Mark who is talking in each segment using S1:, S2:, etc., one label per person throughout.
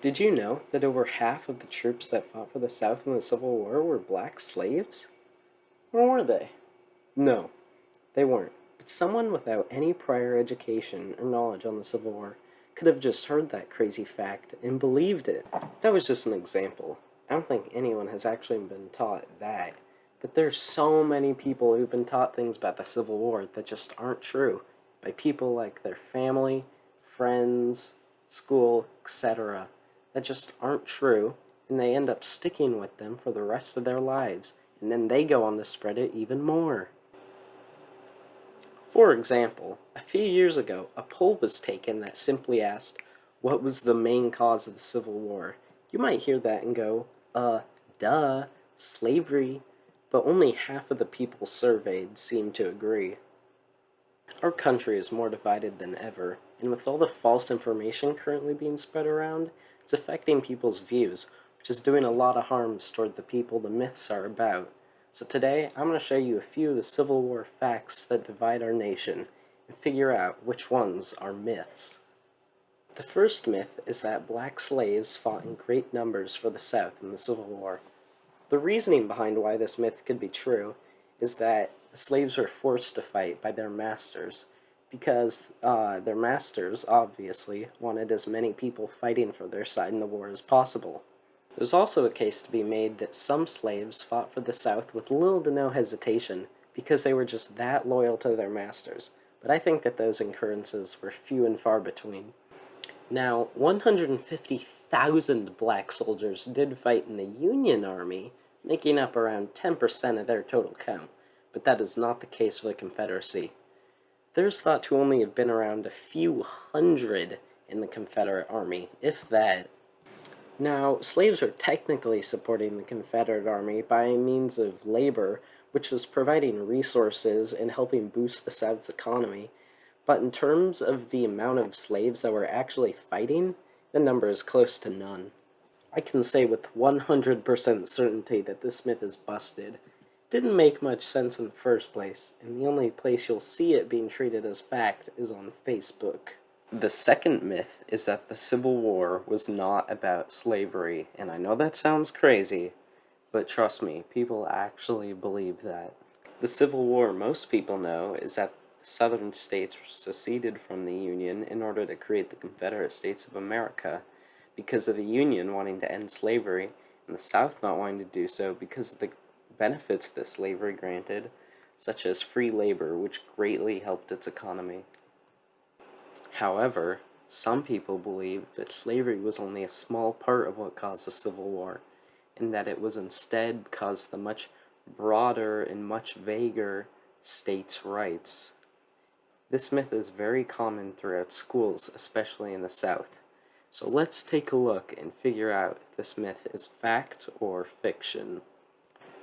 S1: Did you know that over half of the troops that fought for the South in the Civil War were black slaves? Or were they? No, they weren't. But someone without any prior education or knowledge on the Civil War could have just heard that crazy fact and believed it. That was just an example. I don't think anyone has actually been taught that. But there's so many people who've been taught things about the Civil War that just aren't true by people like their family, friends, school, etc. that just aren't true, and they end up sticking with them for the rest of their lives, and then they go on to spread it even more. For example, a few years ago, a poll was taken that simply asked, what was the main cause of the Civil War? You might hear that and go, duh, slavery. But only half of the people surveyed seemed to agree. Our country is more divided than ever, and with all the false information currently being spread around, it's affecting people's views, which is doing a lot of harms toward the people the myths are about. So today, I'm going to show you a few of the Civil War facts that divide our nation, and figure out which ones are myths. The first myth is that black slaves fought in great numbers for the South in the Civil War. The reasoning behind why this myth could be true is that the slaves were forced to fight by their masters, because their masters, obviously, wanted as many people fighting for their side in the war as possible. There's also a case to be made that some slaves fought for the South with little to no hesitation because they were just that loyal to their masters, but I think that those occurrences were few and far between. Now, 150,000 black soldiers did fight in the Union Army, making up around 10% of their total count, but that is not the case for the Confederacy. There's thought to only have been around a few hundred in the Confederate Army, if that. Now, slaves were technically supporting the Confederate Army by means of labor, which was providing resources and helping boost the South's economy, but in terms of the amount of slaves that were actually fighting, the number is close to none. I can say with 100% certainty that this myth is busted. It didn't make much sense in the first place, and the only place you'll see it being treated as fact is on Facebook. The second myth is that the Civil War was not about slavery, and I know that sounds crazy, but trust me, people actually believe that. The Civil War most people know is that the Southern states seceded from the Union in order to create the Confederate States of America, because of the Union wanting to end slavery, and the South not wanting to do so because of the benefits that slavery granted, such as free labor, which greatly helped its economy. However, some people believe that slavery was only a small part of what caused the Civil War, and that it was instead caused the much broader and much vaguer states' rights. This myth is very common throughout schools, especially in the South. So let's take a look and figure out if this myth is fact or fiction.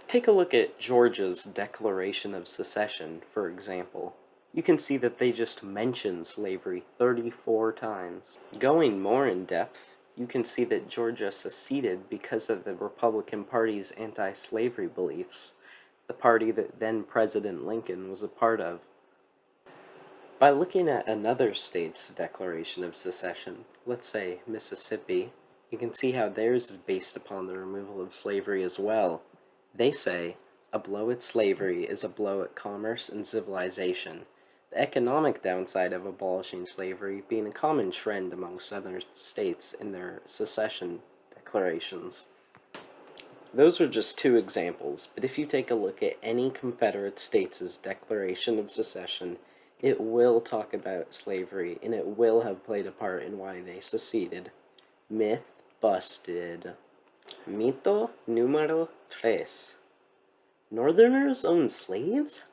S1: Take a look at Georgia's Declaration of Secession, for example. You can see that they just mention slavery 34 times. Going more in depth, you can see that Georgia seceded because of the Republican Party's anti-slavery beliefs, the party that then President Lincoln was a part of. By looking at another state's Declaration of Secession, let's say Mississippi, you can see how theirs is based upon the removal of slavery as well. They say, a blow at slavery is a blow at commerce and civilization, the economic downside of abolishing slavery being a common trend among southern states in their secession declarations. Those are just two examples, but if you take a look at any Confederate states' Declaration of Secession, it will talk about slavery, and it will have played a part in why they seceded. Myth busted. Mito número 3. Northerners own slaves?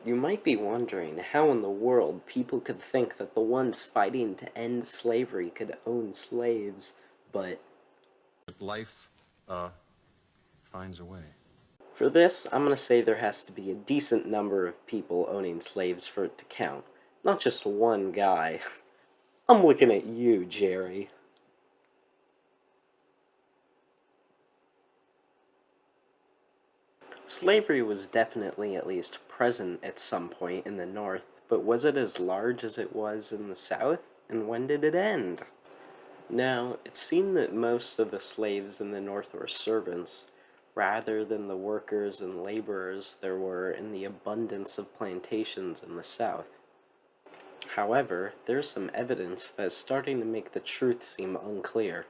S1: You might be wondering how in the world people could think that the ones fighting to end slavery could own slaves, but
S2: life finds a way.
S1: For this, I'm going to say there has to be a decent number of people owning slaves for it to count, not just one guy. I'm looking at you, Jerry. Slavery was definitely at least present at some point in the North, but was it as large as it was in the South? And when did it end? Now, it seemed that most of the slaves in the North were servants, rather than the workers and laborers there were in the abundance of plantations in the South. However, there's some evidence that is starting to make the truth seem unclear.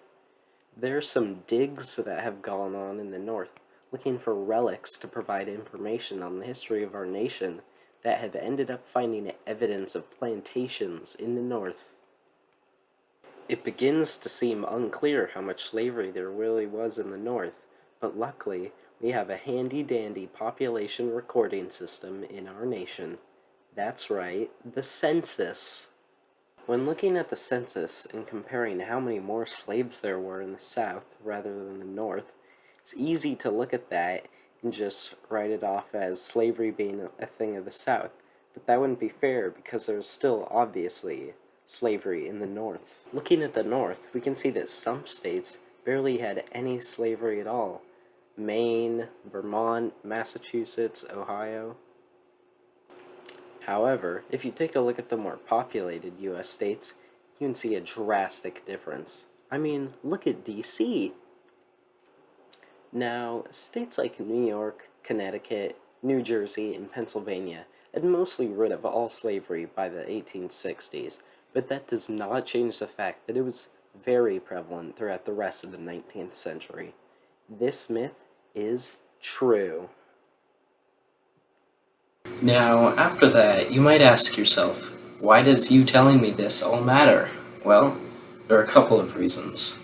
S1: There are some digs that have gone on in the North, looking for relics to provide information on the history of our nation, that have ended up finding evidence of plantations in the North. It begins to seem unclear how much slavery there really was in the North, but luckily, we have a handy-dandy population recording system in our nation. That's right, the census. When looking at the census and comparing how many more slaves there were in the South rather than the North, it's easy to look at that and just write it off as slavery being a thing of the South. But that wouldn't be fair because there's still obviously slavery in the North. Looking at the North, we can see that some states barely had any slavery at all. Maine, Vermont, Massachusetts, Ohio. However, if you take a look at the more populated US states, you can see a drastic difference. I mean, look at DC. Now, states like New York, Connecticut, New Jersey, and Pennsylvania had mostly rid of all slavery by the 1860s, but that does not change the fact that it was very prevalent throughout the rest of the 19th century. This myth is true. Now, after that, you might ask yourself, why does you telling me this all matter? Well, there are a couple of reasons.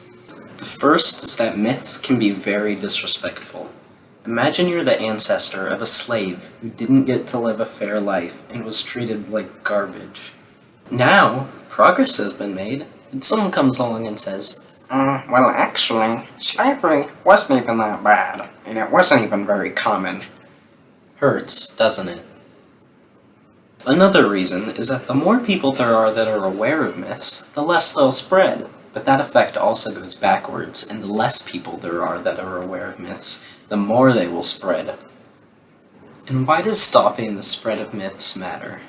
S1: The first is that myths can be very disrespectful. Imagine you're the ancestor of a slave who didn't get to live a fair life and was treated like garbage. Now, progress has been made, and someone comes along and says,
S3: Well, actually, slavery wasn't even that bad, and it wasn't even very common.
S1: Hurts, doesn't it? Another reason is that the more people there are that are aware of myths, the less they'll spread. But that effect also goes backwards, and the less people there are that are aware of myths, the more they will spread. And why does stopping the spread of myths matter?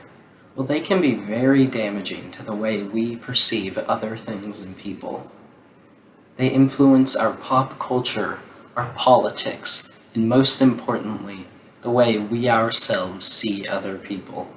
S1: Well, they can be very damaging to the way we perceive other things and people. They influence our pop culture, our politics, and most importantly, the way we ourselves see other people.